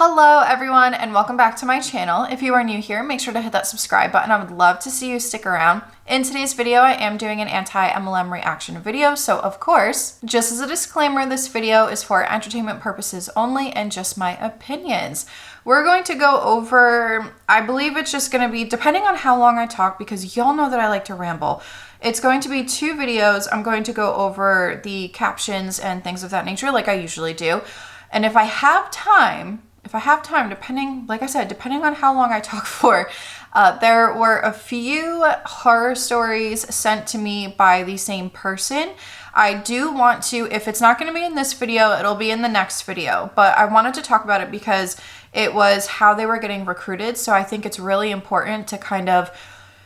Hello everyone and welcome back to my channel. If you are new here, make sure to hit that subscribe button. I would love to see you stick around. In today's video, I am doing an anti-MLM reaction video. So of course, just as a disclaimer, this video is for entertainment purposes only and just my opinions. We're going to go over, I believe it's just going to be, depending on how long I talk, because y'all know that I like to ramble. It's going to be 2 videos. I'm going to go over the captions and things of that nature like I usually do. And if I have time, depending, like I said, depending on how long I talk for, there were a few horror stories sent to me by the same person. I do want to, if it's not going to be in this video, it'll be in the next video, but I wanted to talk about it because it was how they were getting recruited. So I think it's really important to kind of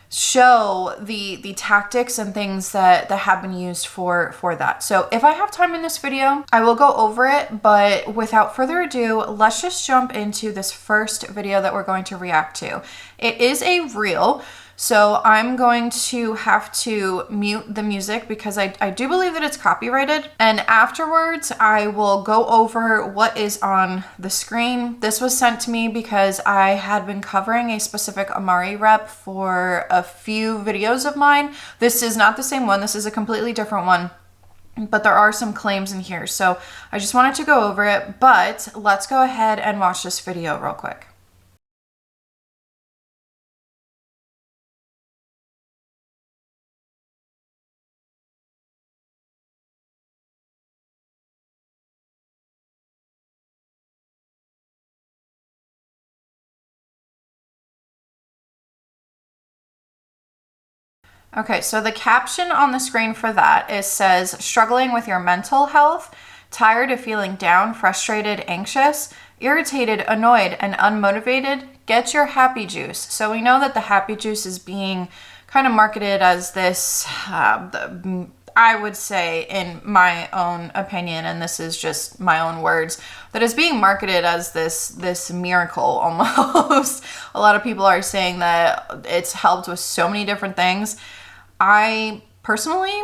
show the tactics and things that have been used for that. So if I have time in this video, I will go over it, but without further ado, let's just jump into this first video that we're going to react to. It is a reel, so I'm going to have to mute the music because I do believe that it's copyrighted. And afterwards, I will go over what is on the screen. This was sent to me because I had been covering a specific Amare rep for a few videos of mine. This is not the same one. This is a completely different one, but there are some claims in here. So I just wanted to go over it, but let's go ahead and watch this video real quick. Okay, so the caption on the screen for that says, struggling with your mental health, tired of feeling down, frustrated, anxious, irritated, annoyed, and unmotivated, get your happy juice. So we know that the happy juice is being kind of marketed as this, I would say in my own opinion, and this is just my own words, that is being marketed as this miracle almost. A lot of people are saying that it's helped with so many different things. I personally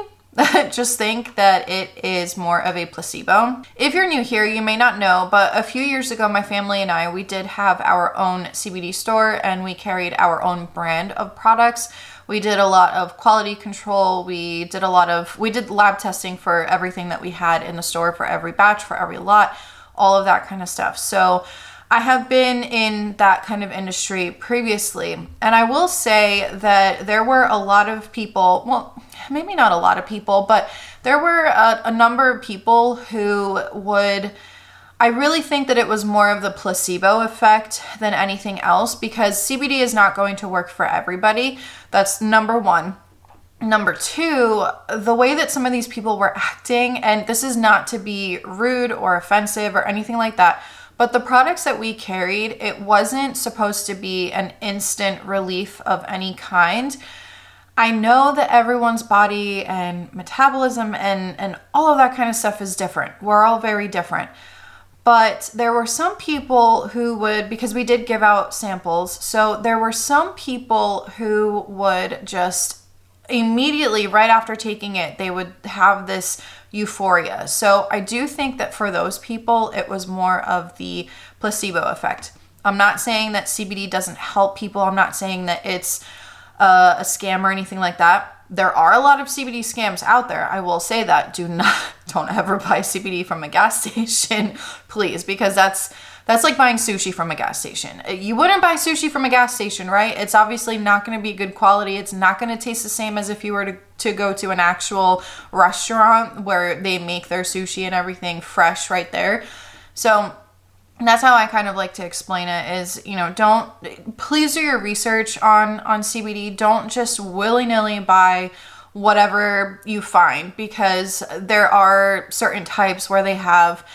just think that it is more of a placebo. If you're new here, you may not know, but a few years ago, my family and we did have our own CBD store and we carried our own brand of products. We did a lot of quality control. We did lab testing for everything that we had in the store, for every batch, for every lot, all of that kind of stuff. So I have been in that kind of industry previously, and I will say that there were a lot of people, well, maybe not a lot of people, but there were a number of people who I really think that it was more of the placebo effect than anything else, because CBD is not going to work for everybody. That's number one. Number two, the way that some of these people were acting, and this is not to be rude or offensive or anything like that, but the products that we carried, it wasn't supposed to be an instant relief of any kind. I know that everyone's body and metabolism and all of that kind of stuff is different. We're all very different. But there were some people who would, because we did give out samples, so there were some people who would just immediately, right after taking it, they would have this euphoria. So I do think that for those people, it was more of the placebo effect. I'm not saying that CBD doesn't help people. I'm not saying that it's a scam or anything like that. There are a lot of CBD scams out there. I will say that. Don't ever buy CBD from a gas station, please, because that's like buying sushi from a gas station. You wouldn't buy sushi from a gas station, right? It's obviously not going to be good quality. It's not going to taste the same as if you were to go to an actual restaurant where they make their sushi and everything fresh right there. So that's how I kind of like to explain it is, please do your research on CBD. Don't just willy-nilly buy whatever you find, because there are certain types where they have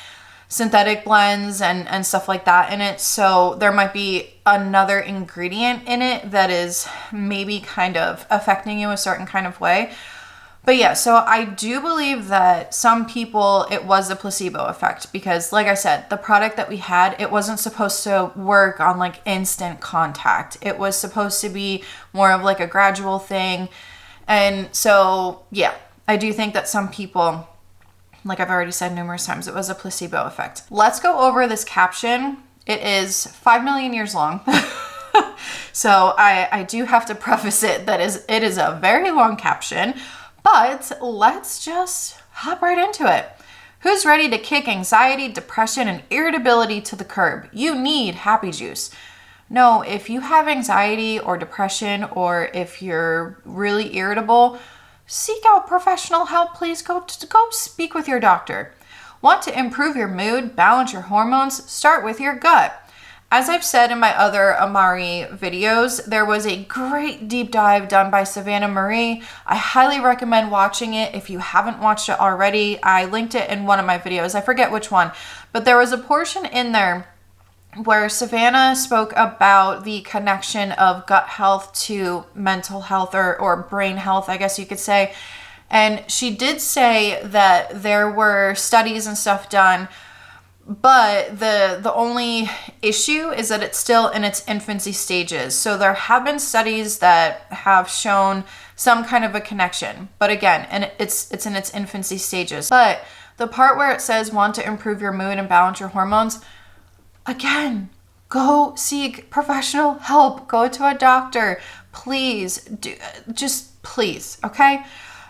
synthetic blends and stuff like that in it. So there might be another ingredient in it that is maybe kind of affecting you a certain kind of way. But yeah, so I do believe that some people, it was the placebo effect, because like I said, the product that we had, it wasn't supposed to work on like instant contact. It was supposed to be more of like a gradual thing. And so, yeah, I do think that some people, like I've already said numerous times, it was a placebo effect. Let's go over this caption It is 5 million years long. So I do have to preface it that it is a very long caption, but let's just hop right into it. Who's ready to kick anxiety, depression, and irritability to the curb? You need Happy Juice. No, if you have anxiety or depression, or if you're really irritable, seek out professional help. Please go speak with your doctor. Want to improve your mood, balance your hormones? Start with your gut. As I've said in my other Amare videos, there was a great deep dive done by Savannah Marie. I highly recommend watching it if you haven't watched it already. I linked it in one of my videos. I forget which one, but there was a portion in there where Savannah spoke about the connection of gut health to mental health or brain health, I guess you could say. And she did say that there were studies and stuff done, but the only issue is that it's still in its infancy stages. So there have been studies that have shown some kind of a connection, but again, and it's in its infancy stages. But the part where it says want to improve your mood and balance your hormones, again, go seek professional help. Go to a doctor. Please, please, okay?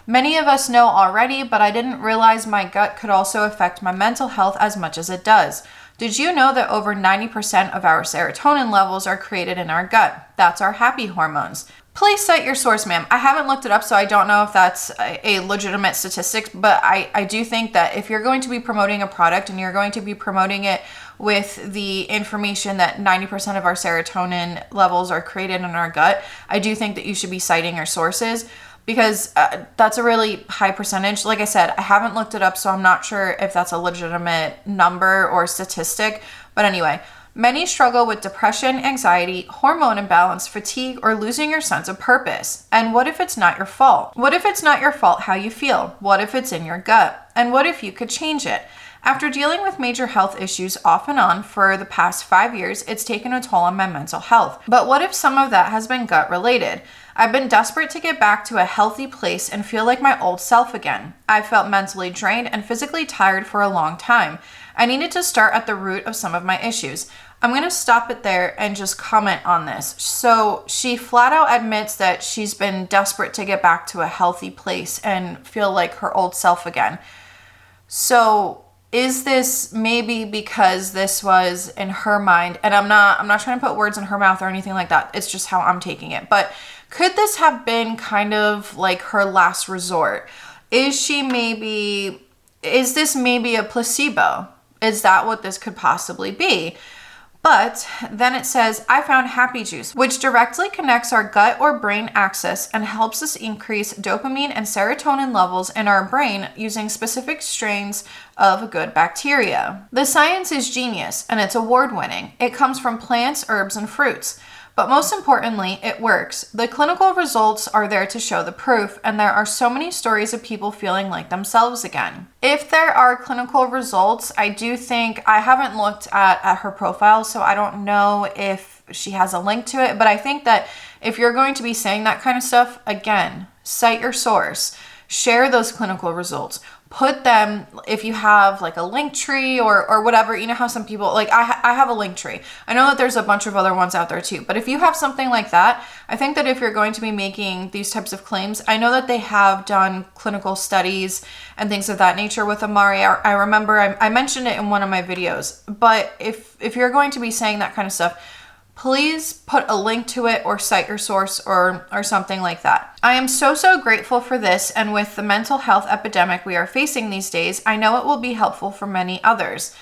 Many of us know already, but I didn't realize my gut could also affect my mental health as much as it does. Did you know that over 90% of our serotonin levels are created in our gut? That's our happy hormones. Please cite your source, ma'am. I haven't looked it up, so I don't know if that's a legitimate statistic, but I do think that if you're going to be promoting a product and you're going to be promoting it with the information that 90% of our serotonin levels are created in our gut, I do think that you should be citing your sources, because that's a really high percentage. Like I said, I haven't looked it up, so I'm not sure if that's a legitimate number or statistic. But anyway, many struggle with depression, anxiety, hormone imbalance, fatigue, or losing your sense of purpose. And what if it's not your fault? What if it's not your fault how you feel? What if it's in your gut? And what if you could change it? After dealing with major health issues off and on for the past 5 years, it's taken a toll on my mental health. But what if some of that has been gut related? I've been desperate to get back to a healthy place and feel like my old self again. I felt mentally drained and physically tired for a long time. I needed to start at the root of some of my issues. I'm going to stop it there and just comment on this. So she flat out admits that she's been desperate to get back to a healthy place and feel like her old self again. So is this maybe because this was in her mind, and I'm not trying to put words in her mouth or anything like that. It's just how I'm taking it. But could this have been kind of like her last resort? Is this maybe a placebo? Is that what this could possibly be? But then it says, I found Happy Juice, which directly connects our gut or brain axis and helps us increase dopamine and serotonin levels in our brain using specific strains of good bacteria. The science is genius and it's award-winning. It comes from plants, herbs, and fruits. But most importantly, it works. The clinical results are there to show the proof, and there are so many stories of people feeling like themselves again. If there are clinical results, I do think, I haven't looked at her profile, so I don't know if she has a link to it, but I think that if you're going to be saying that kind of stuff, again, cite your source, share those clinical results. Put them, if you have like a link tree or whatever, you know how some people, like I have a link tree. I know that there's a bunch of other ones out there too, but if you have something like that, I think that if you're going to be making these types of claims, I know that they have done clinical studies and things of that nature with Amare. I remember I mentioned it in one of my videos, but if you're going to be saying that kind of stuff, please put a link to it or cite your source or something like that. I am so grateful for this, and with the mental health epidemic we are facing these days, I know it will be helpful for many others.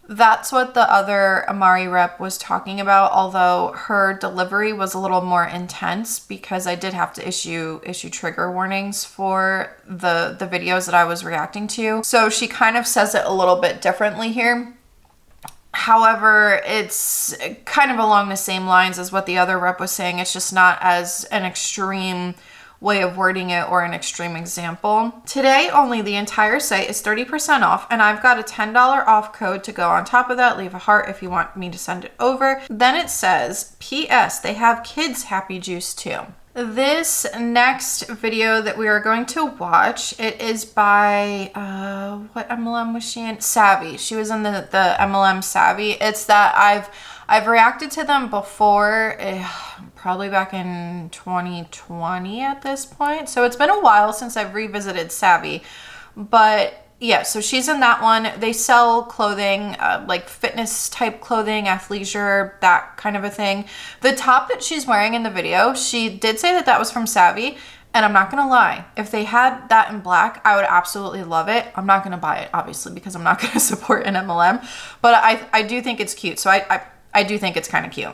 That's what the other Amare rep was talking about, although her delivery was a little more intense because I did have to issue trigger warnings for the videos that I was reacting to. So she kind of says it a little bit differently here. However, it's kind of along the same lines as what the other rep was saying. It's just not as an extreme way of wording it or an extreme example. Today, only the entire site is 30% off, and I've got a $10 off code to go on top of that. Leave a heart if you want me to send it over. Then it says, P.S. They have kids Happy Juice too. This next video that we are going to watch, it is by, what MLM was she in? Savvi. She was in the MLM Savvi. It's that I've reacted to them before, probably back in 2020 at this point. So it's been a while since I've revisited Savvi. But yeah, so she's in that one. They sell clothing, like fitness type clothing, athleisure, that kind of a thing. The top that she's wearing in the video, she did say that that was from Savvi. And I'm not going to lie, if they had that in black, I would absolutely love it. I'm not going to buy it, obviously, because I'm not going to support an MLM. But I do think it's cute. So I do think it's kind of cute.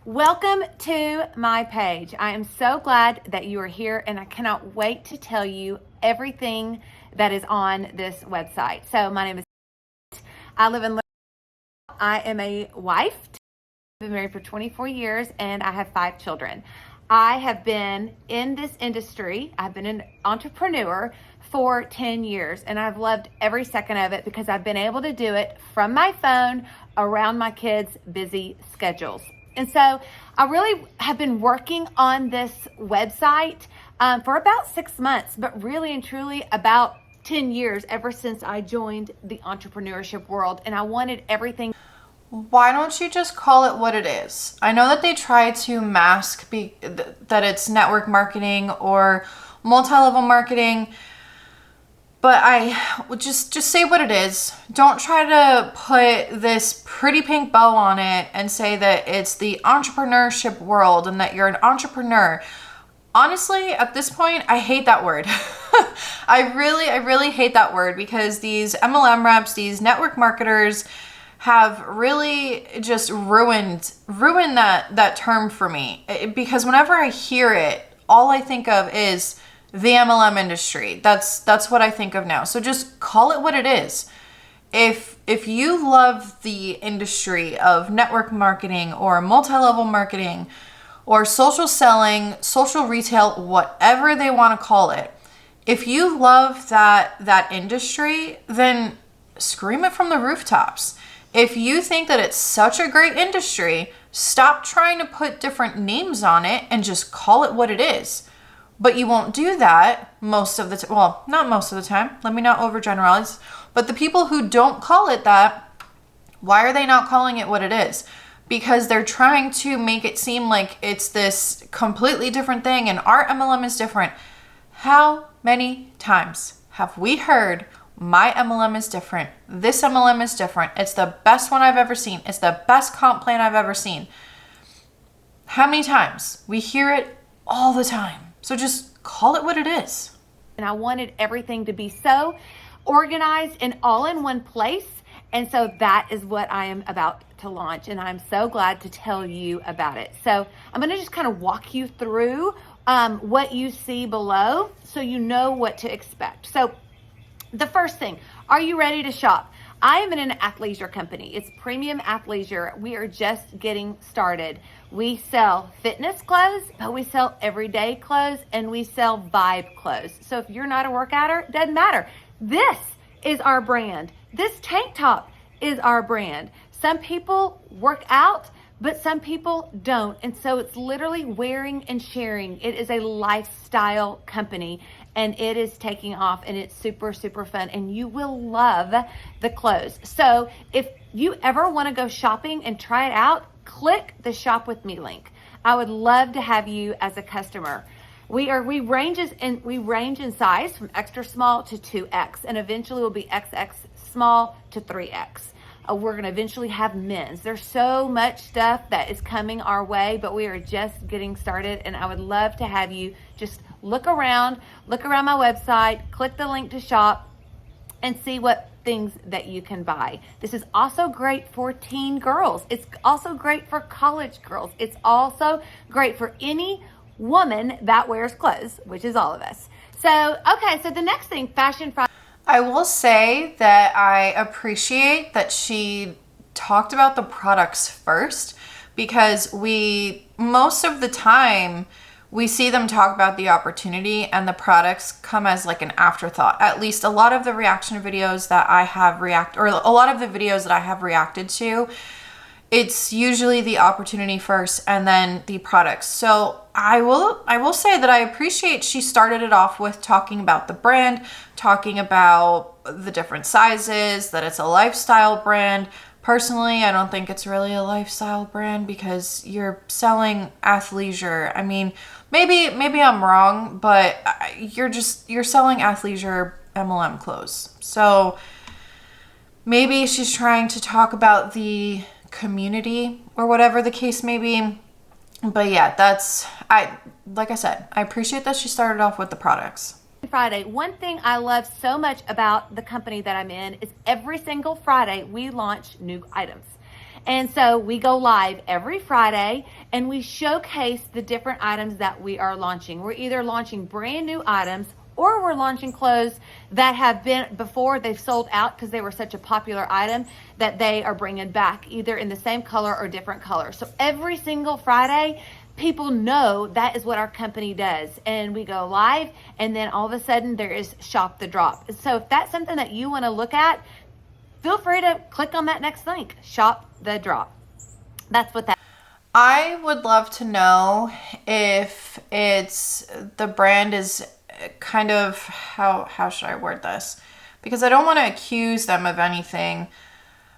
Welcome to my page. I am so glad that you are here, and I cannot wait to tell you everything that is on this website. So my name is, I live in, I am a wife. I've been married for 24 years and I have 5 children. I have been in this industry. I've been an entrepreneur for 10 years and I've loved every second of it because I've been able to do it from my phone around my kids' busy schedules. And so I really have been working on this website for about 6 months, but really and truly about 10 years ever since I joined the entrepreneurship world, and I wanted everything. Why don't you just call it what it is? I know that they try to mask that it's network marketing or multi-level marketing, but I would just say what it is. Don't try to put this pretty pink bow on it and say that it's the entrepreneurship world and that you're an entrepreneur. Honestly, at this point, I hate that word. I really hate that word because these MLM reps, these network marketers have really just ruined that term for me. Because whenever I hear it, all I think of is the MLM industry. That's what I think of now. So just call it what it is. If you love the industry of network marketing or multi-level marketing or social selling, social retail, whatever they want to call it, if you love that industry, then scream it from the rooftops. If you think that it's such a great industry, stop trying to put different names on it and just call it what it is. But you won't do that most of the time. Well, not most of the time. Let me not overgeneralize. But the people who don't call it that, why are they not calling it what it is? Because they're trying to make it seem like it's this completely different thing and our MLM is different. How many times have we heard my MLM is different? This MLM is different. It's the best one I've ever seen. It's the best comp plan I've ever seen. How many times? We hear it all the time. So just call it what it is. And I wanted everything to be so organized and all in one place. And so that is what I am about to launch. And I'm so glad to tell you about it. So I'm going to just kind of walk you through what you see below so you know what to expect. So the first thing, are you ready to shop? I am in an athleisure company. It's premium athleisure. We are just getting started. We sell fitness clothes, but we sell everyday clothes and we sell vibe clothes. So if you're not a workouter, it doesn't matter. This is our brand. This tank top is our brand. Some people work out, but some people don't. And so it's literally wearing and sharing. It is a lifestyle company and it is taking off and it's super, super fun and you will love the clothes. So if you ever want to go shopping and try it out, click the shop with me link. I would love to have you as a customer. We range in size from extra small to 2X and eventually will be XX small to 3X. We're going to eventually have men's. There's so much stuff that is coming our way, but we are just getting started and I would love to have you just look around my website, click the link to shop and see what things that you can buy. This is also great for teen girls. It's also great for college girls. It's also great for any woman that wears clothes, which is all of us. So, okay, so the next thing, Fashion Friday. I will say that I appreciate that she talked about the products first because most of the time, we see them talk about the opportunity and the products come as like an afterthought. At least a lot of the reaction videos that I have a lot of the videos that I have reacted to, it's usually the opportunity first and then the products. So I will say that I appreciate she started it off with talking about the brand, talking about the different sizes, that it's a lifestyle brand. Personally, I don't think it's really a lifestyle brand because you're selling athleisure. I mean, maybe I'm wrong, but you're selling athleisure MLM clothes. So maybe she's trying to talk about the community or whatever the case may be. But yeah, like I said, I appreciate that she started off with the products. Friday. One thing I love so much about the company that I'm in is every single Friday we launch new items. And so we go live every Friday and we showcase the different items that we are launching. We're either launching brand new items or we're launching clothes that have been before they've sold out because they were such a popular item that they are bringing back either in the same color or different color. So every single Friday, people know that is what our company does. And we go live and then all of a sudden there is Shop the Drop. So if that's something that you want to look at, feel free to click on that next link, Shop the Drop. That's what that. I would love to know if the brand is kind of, how should I word this? Because I don't want to accuse them of anything,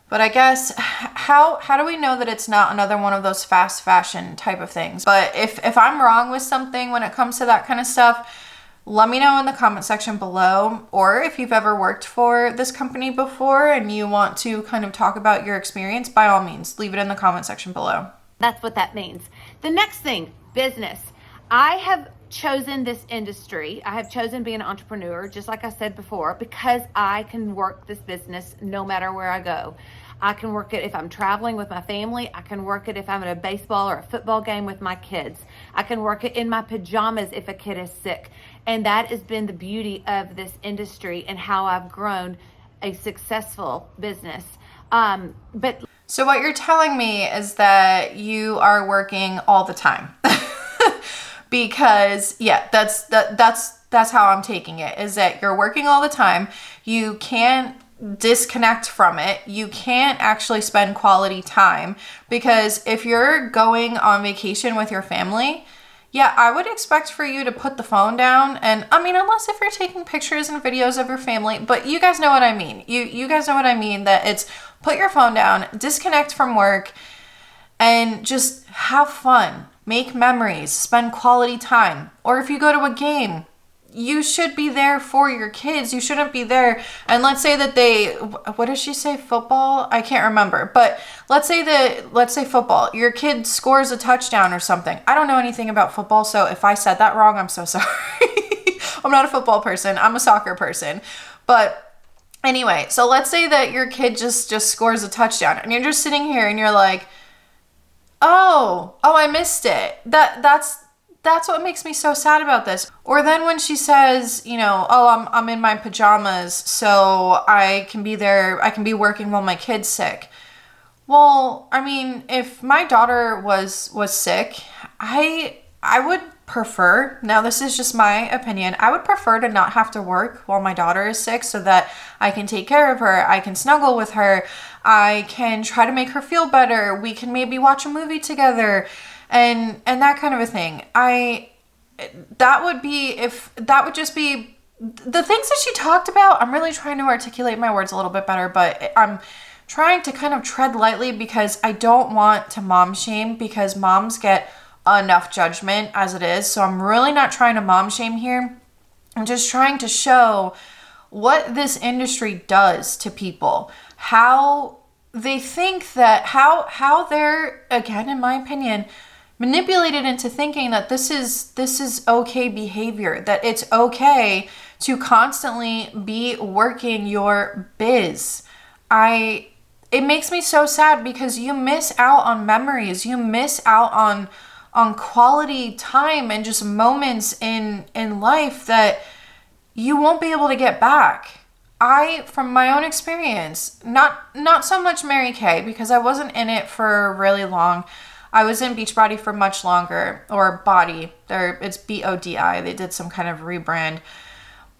but I guess how do we know that it's not another one of those fast fashion type of things? But if I'm wrong with something when it comes to that kind of stuff, let me know in the comment section below, or if you've ever worked for this company before and you want to kind of talk about your experience, by all means, leave it in the comment section below. That's what that means. The next thing, business. I have chosen this industry. I have chosen being an entrepreneur, just like I said before, because I can work this business no matter where I go. I can work it if I'm traveling with my family. I can work it if I'm at a baseball or a football game with my kids. I can work it in my pajamas if a kid is sick. And that has been the beauty of this industry and how I've grown a successful business. So what you're telling me is that you are working all the time. Because yeah, that's how I'm taking it, is that you're working all the time. You can't disconnect from it. You can't actually spend quality time, because if you're going on vacation with your family, yeah, I would expect for you to put the phone down. And I mean, unless if you're taking pictures and videos of your family, but you guys know what I mean. You guys know what I mean, that it's put your phone down, disconnect from work, and just have fun. Make memories, spend quality time. Or if you go to a game, you should be there for your kids. You shouldn't be there. And let's say that what does she say? Football? I can't remember. But let's say football. Your kid scores a touchdown or something. I don't know anything about football, so if I said that wrong, I'm so sorry. I'm not a football person. I'm a soccer person. But anyway, so let's say that your kid just scores a touchdown and you're just sitting here and you're like, Oh, I missed it. That's what makes me so sad about this. Or then when she says, I'm in my pajamas, so I can be there, I can be working while my kid's sick. Well, I mean, if my daughter was sick, I would prefer, now this is just my opinion, I would prefer to not have to work while my daughter is sick so that I can take care of her, I can snuggle with her, I can try to make her feel better, we can maybe watch a movie together, and that kind of a thing. That would just be the things that she talked about. I'm really trying to articulate my words a little bit better, but I'm trying to kind of tread lightly because I don't want to mom shame, because moms get enough judgment as it is. So I'm really not trying to mom shame here. I'm just trying to show what this industry does to people, how they think that, how they're, again, in my opinion, manipulated into thinking that this is okay behavior, that it's okay to constantly be working your biz. It makes me so sad because you miss out on memories, you miss out on quality time and just moments in life that you won't be able to get back. From my own experience, not so much Mary Kay, because I wasn't in it for really long. I was in Beachbody for much longer, or Body. It's BODI. They did some kind of rebrand.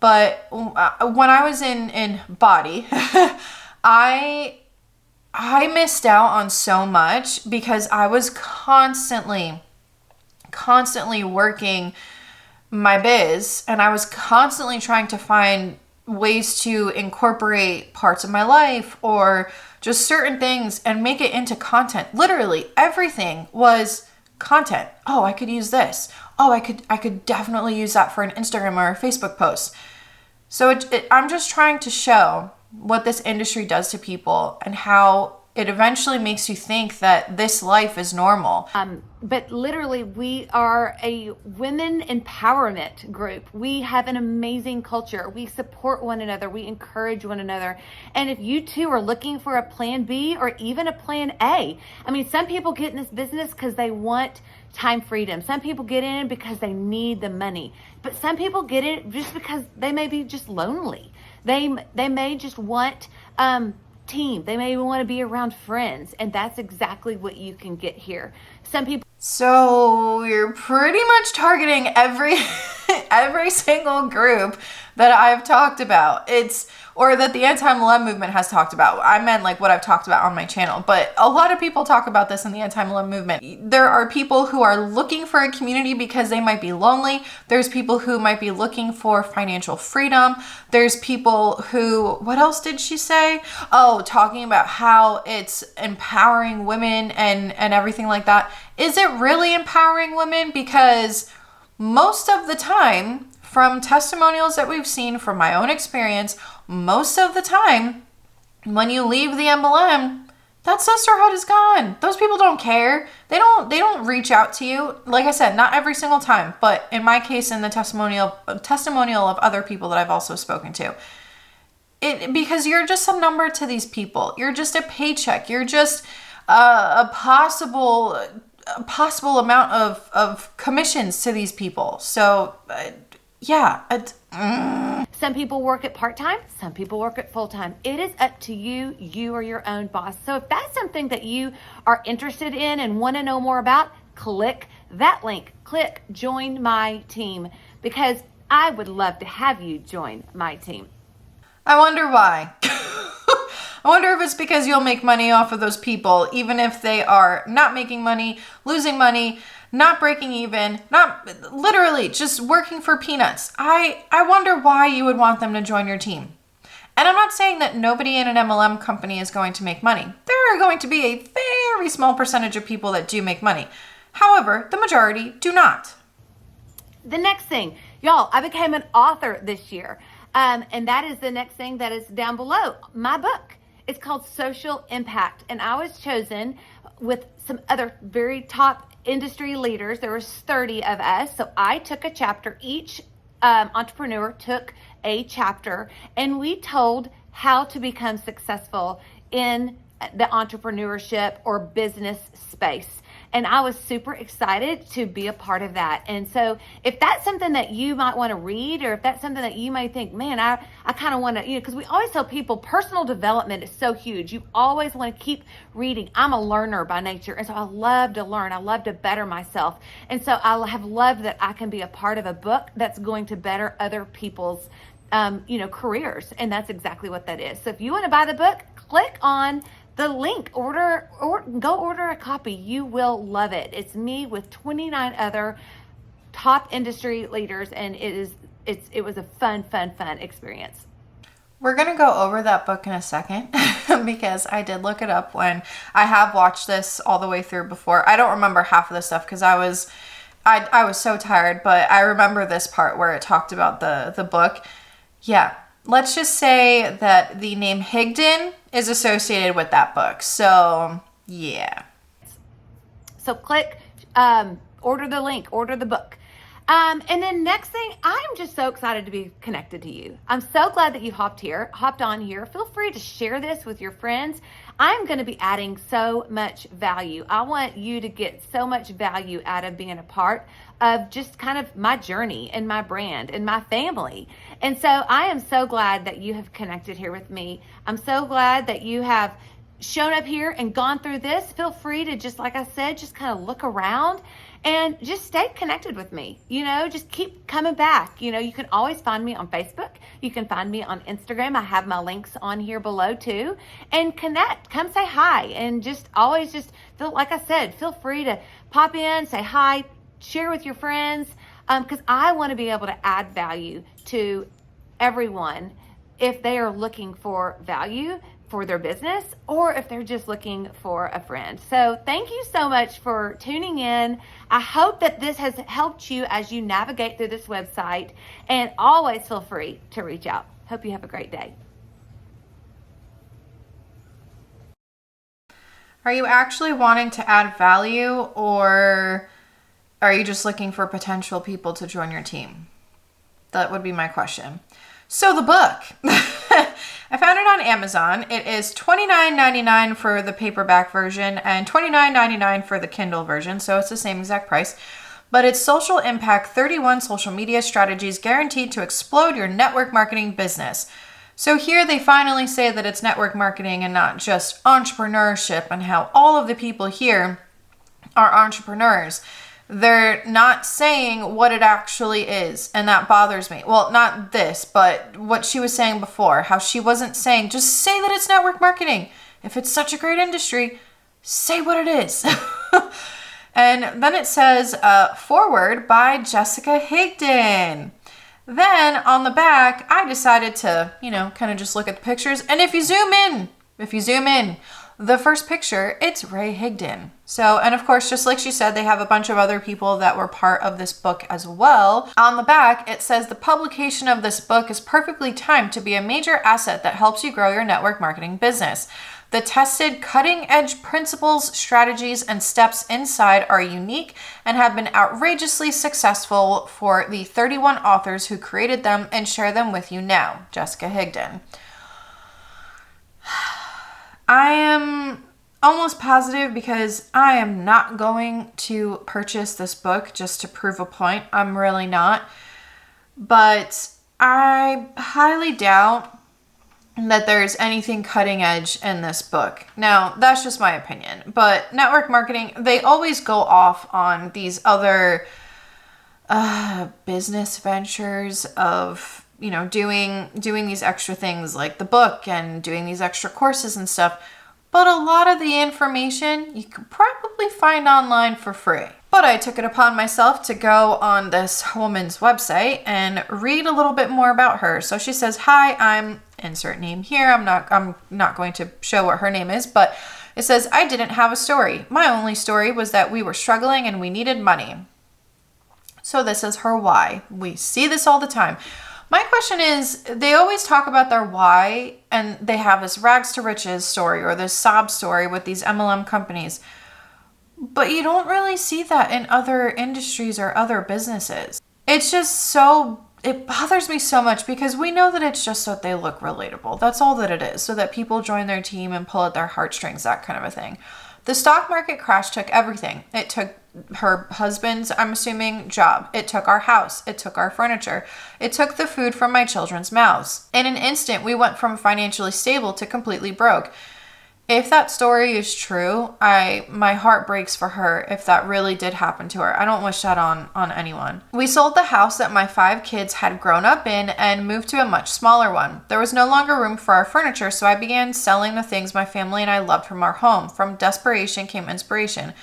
But when I was in Body, I I missed out on so much because I was constantly working my biz, and I was constantly trying to find ways to incorporate parts of my life or just certain things and make it into content. Literally everything was content. Oh, I could use this. Oh, I could definitely use that for an Instagram or a Facebook post. So I'm just trying to show what this industry does to people and how it eventually makes you think that this life is normal. But literally, we are a women empowerment group. We have an amazing culture. We support one another. We encourage one another. And if you too are looking for a plan B or even a plan A, I mean, some people get in this business because they want time freedom. Some people get in because they need the money. But some people get in just because they may be just lonely. They may just want team. They may even want to be around friends, and that's exactly what you can get here. Some people. So you're pretty much targeting every single group that I've talked about. Or that the anti-MLM movement has talked about. I meant like what I've talked about on my channel, but a lot of people talk about this in the anti-MLM movement. There are people who are looking for a community because they might be lonely. There's people who might be looking for financial freedom. There's people who, what else did she say? Oh, talking about how it's empowering women and everything like that. Is it really empowering women? Because most of the time, from testimonials that we've seen from my own experience, most of the time, when you leave the MLM, that sisterhood is gone. Those people don't care. They don't reach out to you. Like I said, not every single time, but in my case, in the testimonial of other people that I've also spoken to, because you're just a number to these people. You're just a paycheck. You're just a possible amount of commissions to these people. So. Some people work at part-time, some people work at full-time. It is up to you. You are your own boss. So if that's something that you are interested in and want to know more about, click that link. Click join my team, because I would love to have you join my team. I wonder why. I wonder if it's because you'll make money off of those people, even if they are not making money, losing money, not breaking even, not literally just working for peanuts. I wonder why you would want them to join your team. And I'm not saying that nobody in an MLM company is going to make money. There are going to be a very small percentage of people that do make money. However, the majority do not. The next thing, y'all, I became an author this year. And that is the next thing that is down below, my book. It's called Social Impact. And I was chosen with some other very top industry leaders. There was 30 of us. So I took a chapter. Each entrepreneur took a chapter, and we told how to become successful in the entrepreneurship or business space. And I was super excited to be a part of that. And so if that's something that you might want to read, or if that's something that you might think, man, I kind of want to, because we always tell people personal development is so huge. You always want to keep reading. I'm a learner by nature. And so I love to learn. I love to better myself. And so I have loved that I can be a part of a book that's going to better other people's careers. And that's exactly what that is. So if you want to buy the book, click on the link, order a copy. You will love it. It's me with 29 other top industry leaders, and it was a fun experience. We're going to go over that book in a second because I did look it up when I have watched this all the way through before. I don't remember half of the stuff because I was so tired, but I remember this part where it talked about the book. Yeah. Let's just say that the name Higdon is associated with that book. So, yeah. So click, order the link, order the book. And then next thing, I'm just so excited to be connected to you. I'm so glad that you hopped on here. Feel free to share this with your friends. I'm going to be adding so much value. I want you to get so much value out of being a part of just kind of my journey and my brand and my family. And so I am so glad that you have connected here with me. I'm so glad that you have shown up here and gone through this, feel free to just, like I said, just kind of look around and just stay connected with me. Just keep coming back. You can always find me on Facebook. You can find me on Instagram. I have my links on here below too. And connect, come say hi, and just always just feel, like I said, feel free to pop in, say hi, share with your friends, because I want to be able to add value to everyone if they are looking for value for their business, or if they're just looking for a friend. So thank you so much for tuning in. I hope that this has helped you as you navigate through this website, and always feel free to reach out. Hope you have a great day. Are you actually wanting to add value, or are you just looking for potential people to join your team? That would be my question. So the book, I found it on Amazon. It is $29.99 for the paperback version and $29.99 for the Kindle version. So it's the same exact price, but it's Social Impact, 31 Social Media Strategies Guaranteed to Explode Your Network Marketing Business. So here they finally say that it's network marketing and not just entrepreneurship, and how all of the people here are entrepreneurs. They're not saying what it actually is, and that bothers me. Well, not this, but what she was saying before, how she wasn't saying, just say that it's network marketing. If it's such a great industry, say what it is. And then it says, forward by Jessica Higdon. Then on the back, I decided to, kind of just look at the pictures. And if you zoom in, the first picture, it's Ray Higdon. So, and of course, just like she said, they have a bunch of other people that were part of this book as well. On the back, it says the publication of this book is perfectly timed to be a major asset that helps you grow your network marketing business. The tested cutting-edge principles, strategies, and steps inside are unique and have been outrageously successful for the 31 authors who created them and share them with you now. Jessica Higdon. I am almost positive, because I am not going to purchase this book just to prove a point. I'm really not. But I highly doubt that there's anything cutting edge in this book. Now, that's just my opinion. But network marketing, they always go off on these other business ventures of, doing these extra things like the book and doing these extra courses and stuff. But a lot of the information you can probably find online for free. But I took it upon myself to go on this woman's website and read a little bit more about her. So she says, hi, I'm insert name here. I'm not going to show what her name is, but it says, I didn't have a story. My only story was that we were struggling and we needed money. So this is her why. We see this all the time. My question is, they always talk about their why, and they have this rags to riches story or this sob story with these MLM companies. But you don't really see that in other industries or other businesses. It's just it bothers me so much, because we know that it's just so that they look relatable. That's all that it is, so that people join their team and pull at their heartstrings, that kind of a thing. The stock market crash took everything. It took her husband's, I'm assuming, job. It took our house. It took our furniture. It took the food from my children's mouths. In an instant, we went from financially stable to completely broke. If that story is true, my heart breaks for her if that really did happen to her. I don't wish that on anyone. We sold the house that my 5 kids had grown up in and moved to a much smaller one. There was no longer room for our furniture, so I began selling the things my family and I loved from our home. From desperation came inspiration.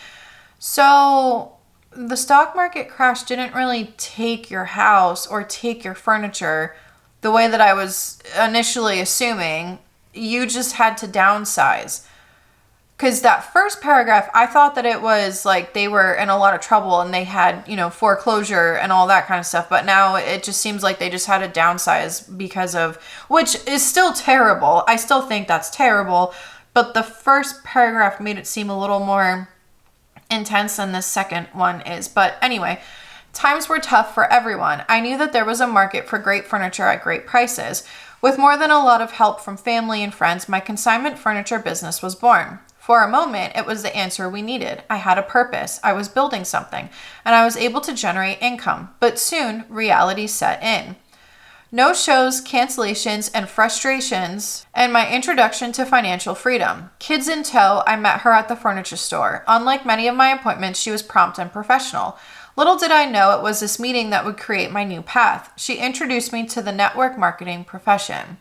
So the stock market crash didn't really take your house or take your furniture the way that I was initially assuming. You just had to downsize. Because that first paragraph, I thought that it was like they were in a lot of trouble and they had, foreclosure and all that kind of stuff. But now it just seems like they just had to downsize because of, which is still terrible. I still think that's terrible. But the first paragraph made it seem a little more intense than the second one is. But anyway, times were tough for everyone. I knew that there was a market for great furniture at great prices. With more than a lot of help from family and friends, my consignment furniture business was born. For a moment, it was the answer we needed. I had a purpose. I was building something, and I was able to generate income. But soon, reality set in. no shows, cancellations, and frustrations, and my introduction to financial freedom. Kids in tow, I met her at the furniture store. Unlike many of my appointments, she was prompt and professional. Little did I know it was this meeting that would create my new path. She introduced me to the network marketing profession.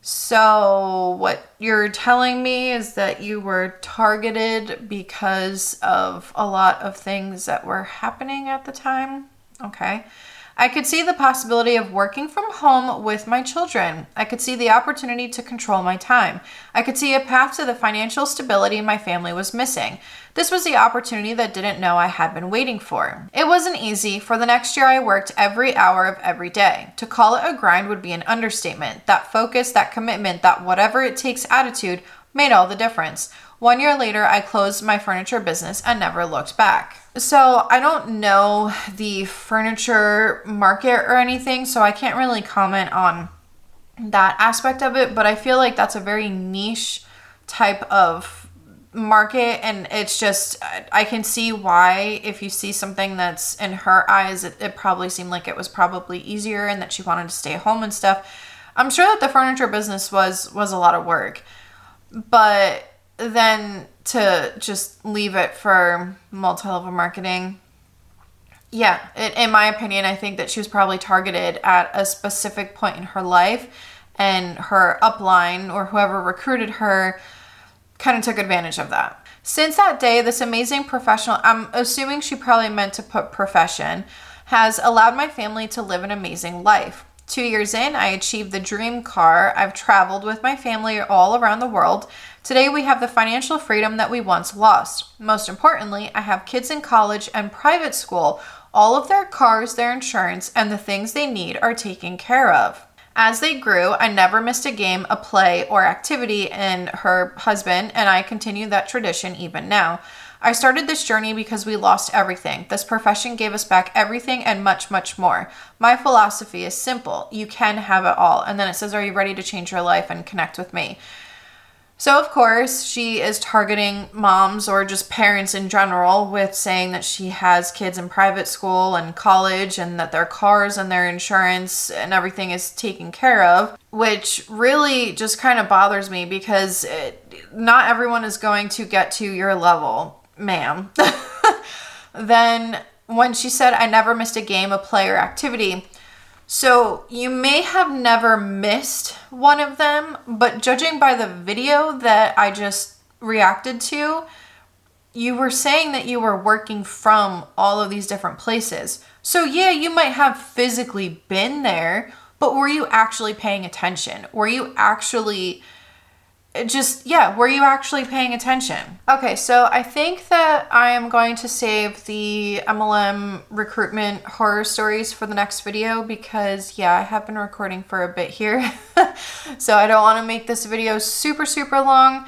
So what you're telling me is that you were targeted because of a lot of things that were happening at the time? Okay. I could see the possibility of working from home with my children. I could see the opportunity to control my time. I could see a path to the financial stability my family was missing. This was the opportunity that didn't know I had been waiting for. It wasn't easy. For the next year, I worked every hour of every day. To call it a grind would be an understatement. That focus, that commitment, that whatever it takes attitude made all the difference. 1 year later, I closed my furniture business and never looked back. So I don't know the furniture market or anything, so I can't really comment on that aspect of it, but I feel like that's a very niche type of market, and it's just, I can see why if you see something that's in her eyes, it probably seemed like it was probably easier and that she wanted to stay home and stuff. I'm sure that the furniture business was a lot of work, but then to just leave it for multi-level marketing, yeah, in my opinion, I think that she was probably targeted at a specific point in her life, and her upline or whoever recruited her kind of took advantage of that. Since that day, this amazing professional, I'm assuming she probably meant to put profession, has allowed my family to live an amazing life. 2 years in, I achieved the dream car. I've traveled with my family all around the world. Today, we have the financial freedom that we once lost. Most importantly, I have kids in college and private school. All of their cars, their insurance, and the things they need are taken care of. As they grew, I never missed a game, a play, or activity, and her husband and I continue that tradition even now. I started this journey because we lost everything. This profession gave us back everything and much, much more. My philosophy is simple. You can have it all. And then it says, are you ready to change your life and connect with me? So, of course, she is targeting moms or just parents in general with saying that she has kids in private school and college and that their cars and their insurance and everything is taken care of, which really just kind of bothers me because not everyone is going to get to your level, ma'am. Then when she said, I never missed a game, a play, or activity, so you may have never missed one of them, but judging by the video that I just reacted to, you were saying that you were working from all of these different places. So yeah, you might have physically been there, but were you actually paying attention? Were you actually paying attention? Okay, so I think that I am going to save the MLM recruitment horror stories for the next video because, yeah, I have been recording for a bit here. So I don't want to make this video super, super long.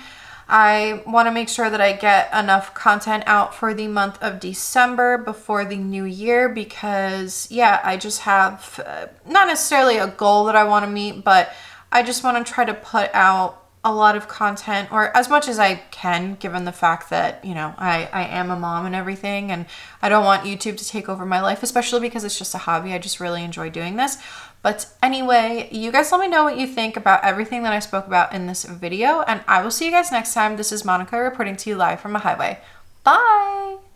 I want to make sure that I get enough content out for the month of December before the new year because, yeah, I just have not necessarily a goal that I want to meet, but I just want to try to put out a lot of content, or as much as I can, given the fact that, you know, I am a mom and everything, and I don't want YouTube to take over my life, especially because it's just a hobby. I just really enjoy doing this. But anyway, you guys let me know what you think about everything that I spoke about in this video, and I will see you guys next time. This is Monica reporting to you live from a highway. Bye!